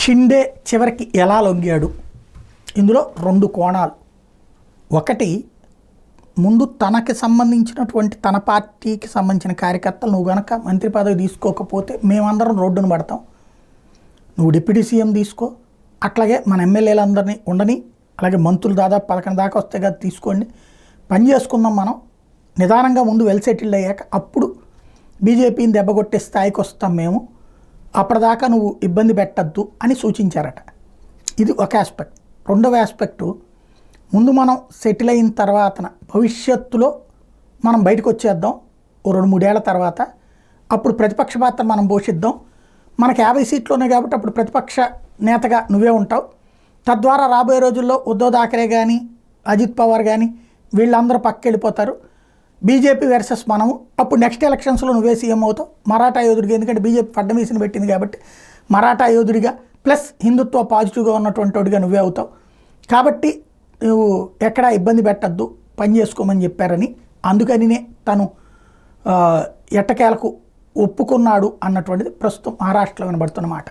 షిండే చివరికి ఎలా లొంగాడు? ఇందులో రెండు కోణాలు. ఒకటి, ముందు తనకి సంబంధించినటువంటి తన పార్టీకి సంబంధించిన కార్యకర్తలు నువ్వు కనుక మంత్రి పదవి తీసుకోకపోతే మేమందరం రోడ్డును పడతాం, నువ్వు డిప్యూటీ సీఎం తీసుకో, అట్లాగే మన ఎమ్మెల్యేలందరినీ ఉండని, అలాగే మంత్రులు దాదాపు 11 దాకా వస్తే కదా తీసుకోండి, పని చేసుకుందాం, మనం నిదానంగా ముందు వెల్ సెటిల్డ్ అయ్యాక అప్పుడు బీజేపీని దెబ్బకొట్టే స్థాయికి వస్తాం మేము, అప్పటిదాకా నువ్వు ఇబ్బంది పెట్టద్దు అని సూచించారట. ఇది ఒక ఆస్పెక్ట్. రెండవ ఆస్పెక్టు, ముందు మనం సెటిల్ అయిన తర్వాత భవిష్యత్తులో మనం బయటకు వచ్చేద్దాం, ఓ 2-3 ఏళ్ల తర్వాత, అప్పుడు ప్రతిపక్ష పాత్ర మనం పోషిద్దాం, మనకి 50 సీట్లోనే కాబట్టి అప్పుడు ప్రతిపక్ష నేతగా నువ్వే ఉంటావు, తద్వారా రాబోయే రోజుల్లో ఉద్ధవ్ థాకరే కానీ అజిత్ పవార్ కానీ వీళ్ళందరూ పక్కెళ్ళిపోతారు, బీజేపీ వర్సెస్ మనము, అప్పుడు నెక్స్ట్ ఎలక్షన్స్లో నువ్వే సీఎం అవుతావు, మరాఠా యోధుడిగా, ఎందుకంటే బీజేపీ ఫడ్నవీస్ని పెట్టింది కాబట్టి మరాఠా యోధుడిగా ప్లస్ హిందుత్వ పాజిటివ్గా ఉన్నటువంటి వాడిగా నువ్వే అవుతావు, కాబట్టి నువ్వు ఎక్కడా ఇబ్బంది పెట్టద్దు, పని చేసుకోమని చెప్పారని, అందుకనినే తను ఎట్టకేలకు ఒప్పుకున్నాడు అన్నటువంటిది ప్రస్తుతం మహారాష్ట్రలో వినబడుతున్నమాట.